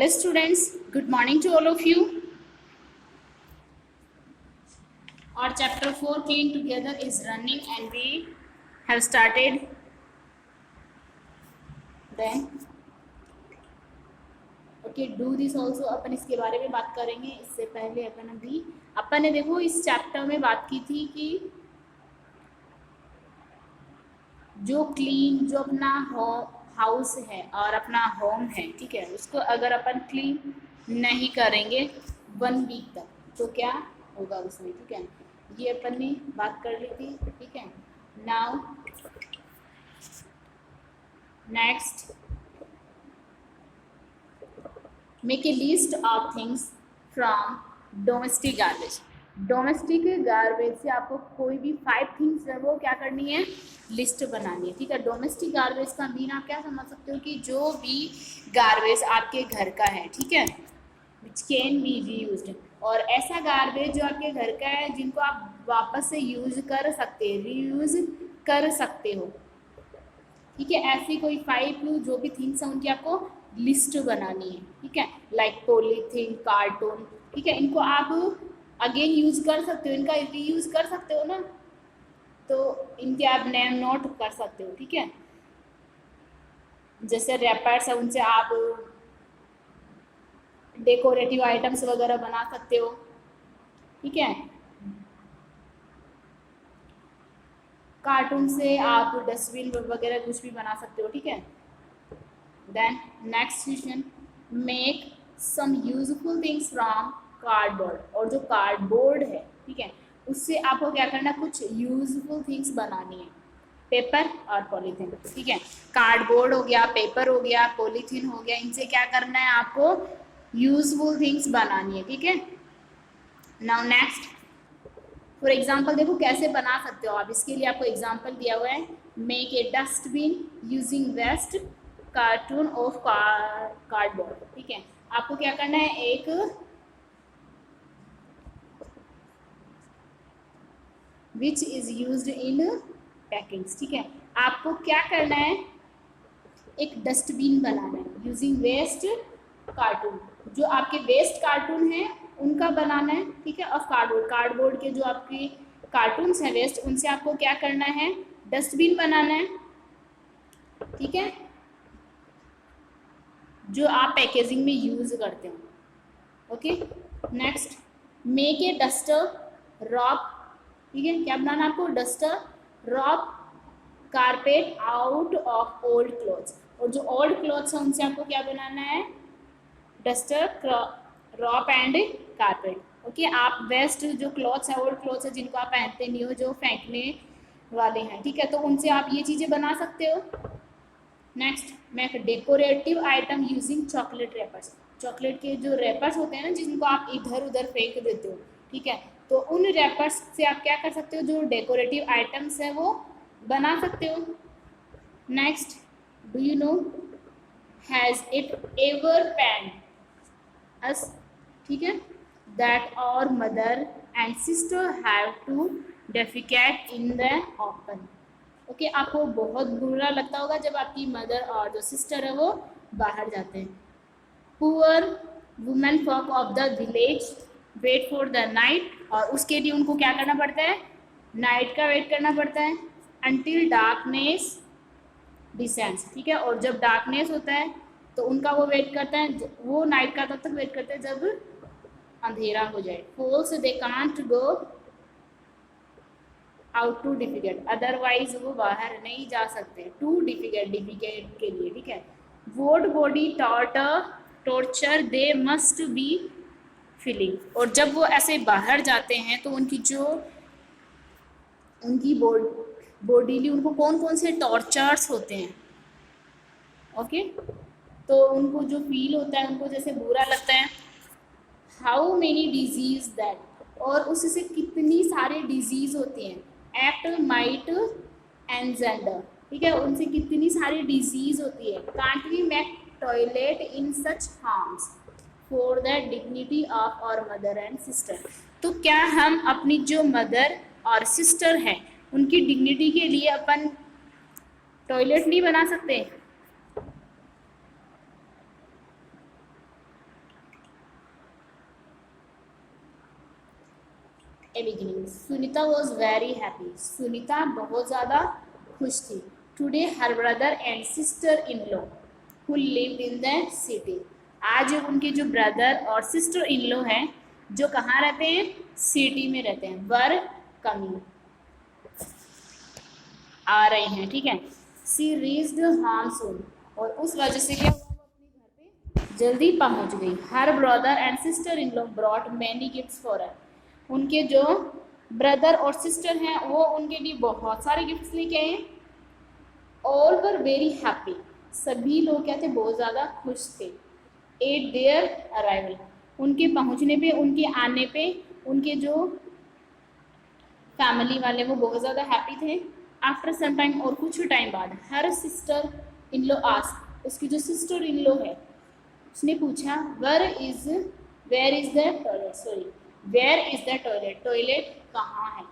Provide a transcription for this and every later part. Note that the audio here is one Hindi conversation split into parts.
Hello students, good morning to all of you. Our chapter 4 Clean Together is running and we have started. Then okay, do this also. अपन इसके बारे में बात करेंगे. इससे पहले अपन ने देखो इस चैप्टर में बात की थी कि जो क्लीन जो अपना हाउस है और अपना होम है, ठीक है, उसको अगर अपन क्लीन नहीं करेंगे 1 वीक तक तो क्या होगा उसमें, ठीक है. ये अपन ने बात कर ली थी, ठीक है. Now next, make A list of things from domestic garbage. Domestic garbage से आपको कोई भी 5 थिंग्स है वो क्या करनी है, लिस्ट बनानी है, ठीक है. डोमेस्टिक गार्बेज का मीन आप क्या समझ सकते हो कि जो भी गार्बेज आपके घर का है, ठीक है, विच कैन बी रीयूज्ड. और ऐसा गार्बेज जो आपके घर का है जिनको आप वापस से यूज कर सकते हैं, रीयूज कर सकते हो, ठीक है. ऐसी कोई 5 जो भी थिंग्स हैं उनकी आपको लिस्ट बनानी है, ठीक है. लाइक पॉलीथीन, कार्टून, ठीक है, इनको आप अगेन यूज कर सकते हो, इनका रीयूज कर सकते हो ना, तो इनके आप नेम नोट कर सकते हो, ठीक है. जैसे रैपर्स है उनसे आप डेकोरेटिव आइटम्स वगैरह बना सकते हो, ठीक है. कार्टून से आप डस्टबिन वगैरह कुछ भी बना सकते हो, ठीक है. Then next question, make some useful things from cardboard. और जो कार्डबोर्ड है, ठीक है, उससे आपको क्या करना है, कुछ यूजफुल थिंग्स बनानी है. पेपर और पॉलीथीन, ठीक है. कार्डबोर्ड हो गया, पेपर हो गया, पॉलीथीन हो गया, इनसे क्या करना है आपको, यूजफुल थिंग्स बनानी है, ठीक है. नाउ नेक्स्ट, फॉर एग्जाम्पल देखो कैसे बना सकते हो आप. इसके लिए आपको एग्जाम्पल दिया हुआ है, make a dustbin using waste carton of cardboard, ठीक है. आपको क्या करना है, एक which is used in packings, ठीक है. आपको क्या करना है, एक डस्टबिन बनाना है यूजिंग वेस्ट कार्टून. जो आपके वेस्ट कार्टून है उनका बनाना है, ठीक है. ऑफ कार्डबोर्ड, कार्डबोर्ड के जो आपके कार्टून्स हैं वेस्ट, उनसे आपको क्या करना है, डस्टबिन बनाना है, ठीक है, जो आप पैकेजिंग में यूज करते हो. Okay. Next, make a duster rope, ठीक है. क्या बनाना आपको, duster rope carpet out of old clothes. और जो ओल्ड क्लॉथ्स हैं उनसे आपको क्या बनाना है, duster rope and carpet. Okay. आप वेस्ट जो क्लॉथ्स हैं, ओल्ड क्लॉथ्स हैं जिनको आप पहनते नहीं हो, जो फेंकने वाले हैं, ठीक है, तो उनसे आप ये चीज़ें बना सकते हो. Next, make decorative item using chocolate rappers. Chocolate के जो रैपर्स होते हैं ना जिनको आप इधर उधर फेंक देते हो, ठीक है, तो उन रैपर्स से आप क्या कर सकते हो, जो डेकोरेटिव आइटम्स है वो बना सकते हो. Next, do you know has it ever pain us, ठीक है, that our mother and sister have to defecate in the open. Okay. आपको बहुत बुरा लगता होगा जब आपकी मदर और जो सिस्टर है वो बाहर जाते हैं. Poor women folk of the village wait for the night. और उसके लिए उनको क्या करना पड़ता है, नाइट का वेट करना पड़ता है, अंटिल डार्कनेस डिसेंड्स, ठीक है. और जब डार्कनेस होता है तो उनका वो वेट करता है, वो नाइट का तब तक वेट करते हैं जब अंधेरा हो जाए. Falls they can't go out too difficult, otherwise वो बाहर नहीं जा सकते. टू डिफिकल्ट के लिए, ठीक है. वोड body torture they must be feeling. और जब वो ऐसे बाहर जाते हैं तो उनकी बॉडीली उनको कौन कौन से टॉर्चर्स होते हैं. ओके. तो उनको जो फील होता है, उनको जैसे बुरा लगता है. हाउ मेनी डिजीज दैट, और उससे कितनी सारे डिजीज होती हैं. एक्ट माइट एंजेंडर, ठीक है, उनसे कितनी सारी डिजीज होती है. Can't we make toilet in such harms for the dignity of our mother and sister. तो क्या हम अपनी जो मदर और सिस्टर हैं उनकी डिग्निटी के लिए अपन टॉयलेट नहीं बना सकते. ए beginning. Sunita was very happy. Sunita बहुत ज़्यादा खुश थी। Today her brother and sister in law who lived in the city. आज उनके जो ब्रदर और सिस्टर इन लॉ हैं जो कहाँ रहते हैं, सिटी में रहते हैं, वर कमिंग, आ रहे हैं, ठीक है। सी रीच्ड होम सून, और उस वजह से क्या हुआ, वो अपने घर पे जल्दी पहुंच गई। Her brother and sister in law brought many gifts for her. उनके जो ब्रदर और सिस्टर हैं वो उनके लिए बहुत सारे गिफ्ट्स लेके आए। ऑल वर वेरी हैप्पी, सभी लोग क्या थे, बहुत ज़्यादा खुश थे। एट देयर अराइवल, उनके पहुंचने पे, उनके आने पे उनके जो फैमिली वाले वो बहुत ज़्यादा हैप्पी थे। आफ्टर सम टाइम, और कुछ टाइम बाद, her sister in law ask, उसकी जो सिस्टर इन लॉ है उसने पूछा, where is the toilet, sorry where is the toilet, toilet कहाँ है।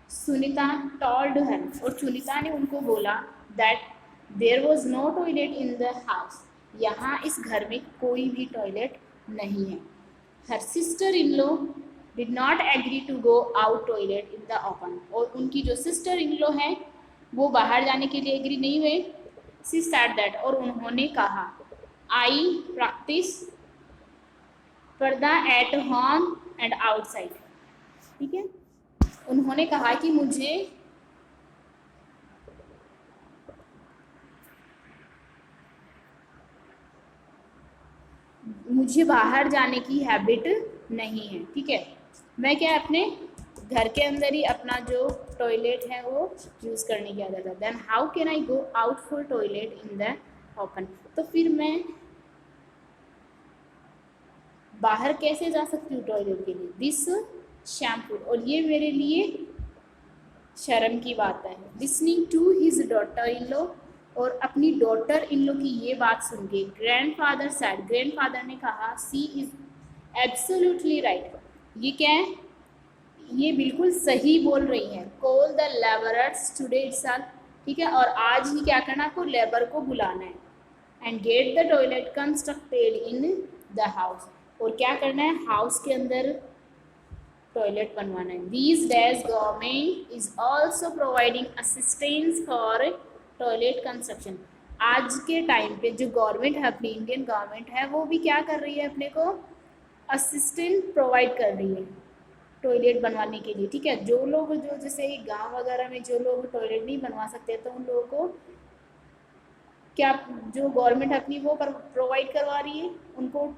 सुनीता टोल्ड हर, और सुनीता ने उनको बोला that there was no toilet in the house, यहाँ इस घर में कोई भी टॉयलेट नहीं है। Her sister in law did not agree to go out toilet in the open, और उनकी जो सिस्टर इन लॉ है वो बाहर जाने के लिए एग्री नहीं हुए। सी सेड दैट, और उन्होंने कहा, आई प्रैक्टिस पर्दा एट होम एंड आउटसाइड, ठीक है। उन्होंने कहा कि मुझे बाहर जाने की हैबिट नहीं है, ठीक है। मैं क्या अपने घर के अंदर ही अपना जो टॉयलेट है वो यूज़ करने की आदत है। Then how can I go out for toilet in the open, तो फिर मैं बाहर कैसे जा सकती हूँ टॉयलेट के लिए। दिस शैम्पू, और ये मेरे लिए शर्म की बात है। Listening to his daughter in law, और अपनी डॉटर इन लॉ की ये बात सुन के, ग्रैंडफादर सैड, ग्रैंडफादर ने कहा, सी इज एब्सोल्युटली राइट, ये क्या है, ये बिल्कुल सही बोल रही है। Call the labourers today itself, ठीक है, और आज ही क्या करना, आपको लेबर को बुलाना है। And get the toilet constructed in the house, और क्या करना है, हाउस के अंदर टॉयलेट बनवाना है। These days government is also providing assistance for toilet construction. आज के टाइम पे जो गवर्नमेंट है, अपनी इंडियन गवर्नमेंट है, वो भी क्या कर रही है, अपने को असिस्टेंट प्रोवाइड कर रही है टॉयलेट बनवाने के लिए, ठीक है। जो लोग, जो जैसे गांव वगैरह में जो लोग टॉयलेट नहीं बनवा सकते, तो उन लोगों को क्या जो गवर्नमेंट अपनी वो प्रोवाइड करवा रही है, उनको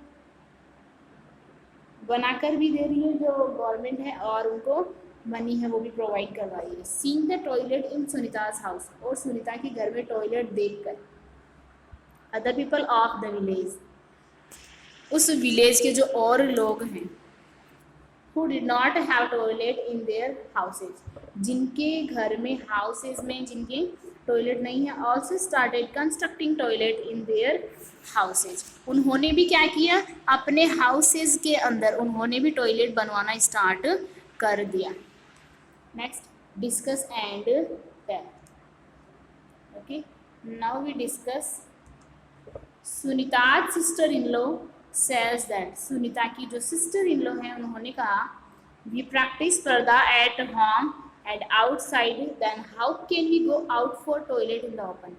बनाकर भी दे रही है जो गवर्नमेंट है, और उनको मनी है वो भी प्रोवाइड करवा रही है। Seeing the toilet in Sunita's house, और सुनीता के घर में टॉयलेट देखकर, other people of the village, उस विलेज के जो और लोग हैं, who did not have toilet in their houses, जिनके घर में हाउसेज में जिनके टॉयलेट नहीं है, also started constructing toilet in their houses, उन्होंने भी क्या किया, अपने हाउसेज के अंदर उन्होंने भी टॉयलेट बनवाना स्टार्ट कर दिया। Next, discuss and tell. Okay, now we discuss. Sunita's sister in law says that, Sunita की जो सिस्टर इन लॉ है उन्होंने कहा, we practice पर्दा at home and outside, then how can we go out for toilet in the open।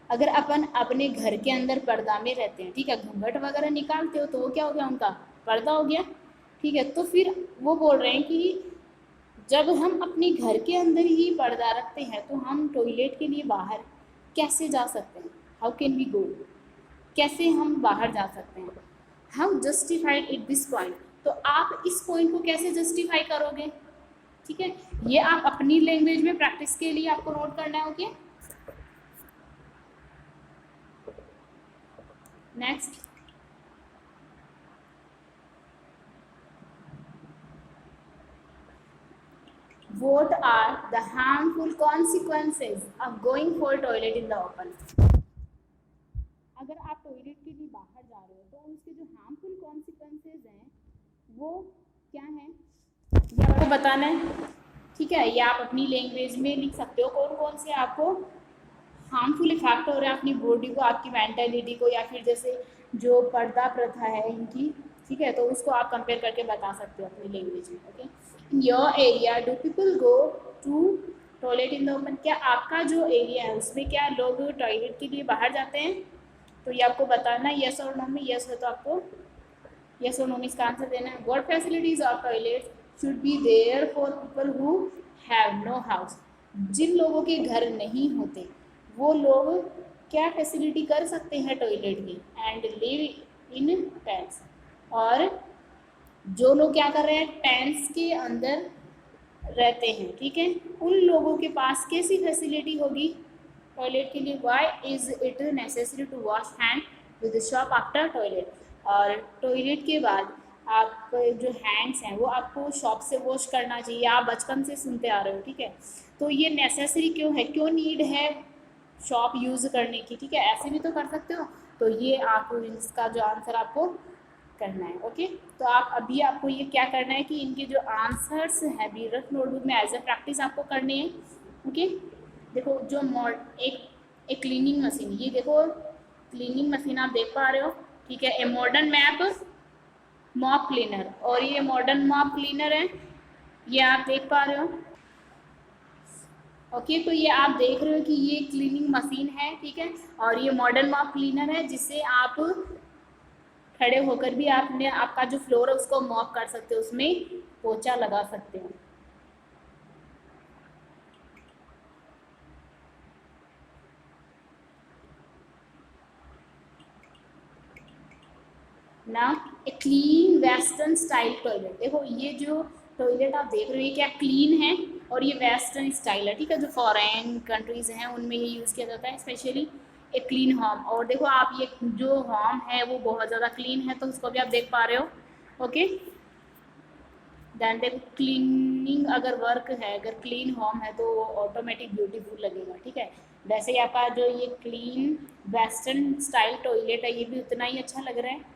अगर अपन अपने घर के अंदर पर्दा में रहते हैं, ठीक है, घूंघट वगैरह निकालते हो तो वो क्या हो गया, उनका पर्दा हो गया, ठीक है। तो फिर वो बोल रहे हैं कि जब हम अपने घर के अंदर ही पर्दा रखते हैं तो हम टॉयलेट के लिए बाहर कैसे जा सकते हैं, हाउ कैन वी गो, कैसे हम बाहर जा सकते हैं। How justified it this point, तो आप इस पॉइंट को कैसे जस्टिफाई करोगे, ठीक है। ये आप अपनी लैंग्वेज में प्रैक्टिस के लिए आपको नोट करना है। Okay, next, what are the harmful consequences of going for toilet in the open। अगर आप टॉयलेट के लिए बाहर जा रहे हो तो उसके जो हार्मफुल कॉन्सिक्वेंसेज हैं वो क्या हैं, ये आपको बताना है, ठीक है। ये आप अपनी लैंग्वेज में लिख सकते हो कौन कौन से आपको हार्मफुल इफेक्ट हो रहा है अपनी बॉडी को, आपकी मेंटालिटी को, या फिर जैसे जो पर्दा प्रथा है इनकी ठीक है, तो उसको आप कंपेयर करके बता सकते हो अपनी लैंग्वेज में। Okay, in your area do people go to toilet in the open, क्या आपका जो एरिया है उसमें क्या लोग टॉयलेट के लिए बाहर जाते हैं? तो ये आपको बताना है यस और नो में। यस है तो आपको यस और नो में इसका आंसर देना है। What facilities of toilet should be there for people who have no house, जिन लोगों के घर नहीं होते वो लोग क्या फैसिलिटी कर सकते हैं टॉयलेट की? एंड लिव इन टेंट्स, और जो लोग क्या कर रहे हैं टेंट्स के अंदर रहते हैं, ठीक है, उन लोगों के पास कैसी फैसिलिटी होगी टॉयलेट के लिए? Why is it necessary to wash hand with soap after toilet, और टॉयलेट के बाद आप जो हैंड्स हैं वो आपको शॉप से वॉश करना चाहिए, आप बचपन से सुनते आ रहे हो, ठीक है, तो ये नेसेसरी क्यों है, क्यों नीड है शॉप यूज़ करने की? ठीक है, ऐसे भी तो कर सकते हो। तो ये आपको इसका जो आंसर आपको करना है। ओके, तो आप अभी आपको ये क्या करना है कि इनके जो आंसर्स हैं भी रफ नोटबुक में एज ए प्रैक्टिस आपको करनी है। ओके, देखो जो एक क्लीनिंग मशीन, ये देखो क्लीनिंग मशीन आप देख पा रहे हो, ठीक है, a modern map mop cleaner, और ये मॉडर्न मॉप क्लीनर है, ये आप देख पा रहे हो। ओके, तो ये आप देख रहे हो कि ये क्लीनिंग मशीन है, ठीक है, और ये मॉडर्न मॉप क्लीनर है जिससे आप खड़े होकर भी आपने आपका जो फ्लोर है उसको मॉप कर सकते हो, उसमें पोछा लगा सकते हो। ना a clean western style toilet, देखो ये जो टॉयलेट आप देख रहे हो ये क्या क्लीन है और ये वेस्टर्न स्टाइल है, ठीक है, जो फॉरेन कंट्रीज हैं उनमें ये यूज़ किया जाता है स्पेशली ए क्लीन होम। और देखो आप ये जो होम है वो बहुत ज़्यादा क्लीन है, तो उसको भी आप देख पा रहे हो। ओके, देन देखो क्लीनिंग अगर वर्क है, अगर क्लीन होम है तो ऑटोमेटिक ब्यूटीफुल लगेगा, ठीक है, वैसे ही आपका जो ये क्लीन वेस्टर्न स्टाइल टॉयलेट है ये भी उतना ही अच्छा लग रहा है।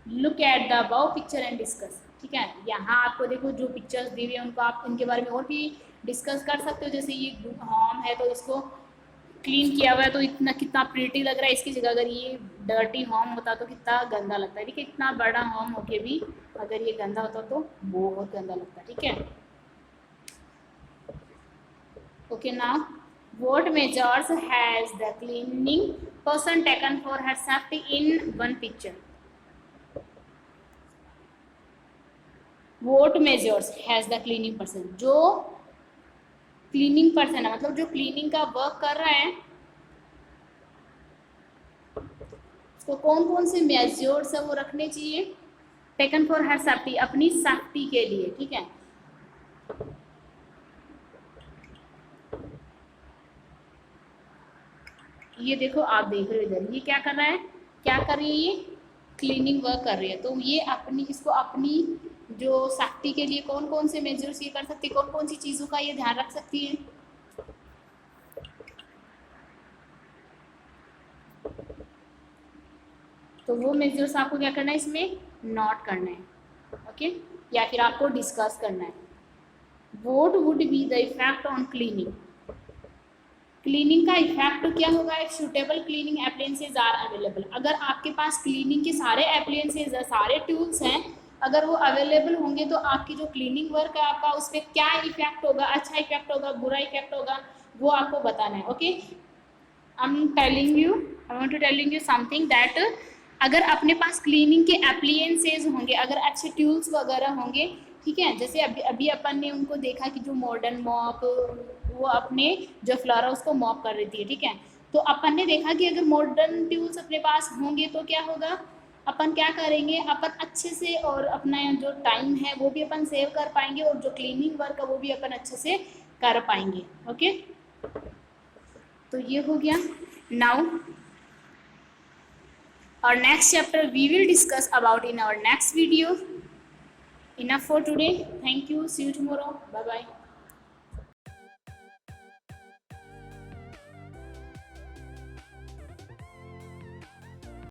Look at the above picture and discuss, ठीक है, यहाँ आपको देखो जो पिक्चर्स दी हुई है उनको आप इनके बारे में और भी डिस्कस कर सकते हो। जैसे ये होम है तो इसको क्लीन किया हुआ है तो इतना कितना प्रीटी लग रहा है, इसकी जगह अगर ये डर्टी होम होता तो कितना गंदा लगता है, ठीक है, इतना बड़ा होम होके भी अगर ये गंदा होता तो बहुत गंदा लगता, ठीक है। Okay, now what measures has the cleaning person taken for her safety in one picture? What measures has the cleaning person, जो क्लीनिंग पर्सन है मतलब जो क्लीनिंग का वर्क कर रहा है उसको कौन कौन से मेजर्स है वो रखने चाहिए? टेकन फॉर हर सेफ्टी, अपनी सेफ्टी के लिए, ठीक है। ये देखो आप देख रहे हो इधर ये क्या कर रहा है, क्या कर रही है, ये क्लीनिंग वर्क कर रही है, तो ये अपनी इसको अपनी जो सेफ्टी के लिए कौन कौन से मेजर्स ये कर सकती है, कौन कौन सी चीज़ों का ये ध्यान रख सकती है? तो वो मेजर्स आपको क्या करना है इसमें नोट करना है, ओके, या फिर आपको डिस्कस करना है। What would be the effect on cleaning, cleaning का इफेक्ट क्या होगा? एक suitable cleaning appliances are available, अगर आपके पास क्लीनिंग के सारे एप्लायंसेज है, सारे टूल्स हैं, अगर वो अवेलेबल होंगे तो आपकी जो क्लीनिंग वर्क है आपका उस पर क्या इफेक्ट होगा, अच्छा इफेक्ट होगा, बुरा इफेक्ट होगा, वो आपको बताना है। Okay, I am telling you, I want to telling you something that अगर अपने पास क्लीनिंग के एप्लायंसेज होंगे, अगर अच्छे टूल्स वगैरह होंगे, ठीक है, जैसे अभी अभी अपन ने उनको देखा कि जो मॉडर्न मॉप वो अपने जो फ्लोर है उसको मॉप कर रही थी, ठीक है, तो अपन ने देखा कि अगर मॉडर्न टूल्स अपने पास होंगे तो क्या होगा, अपन क्या करेंगे, अपन अच्छे से और अपना जो टाइम है वो भी अपन सेव कर पाएंगे और जो क्लीनिंग वर्क है वो भी अपन अच्छे से कर पाएंगे। ओके, तो ये हो गया। Now our next chapter we will discuss about in our next video. Enough for today. Thank you. See you tomorrow. Bye bye.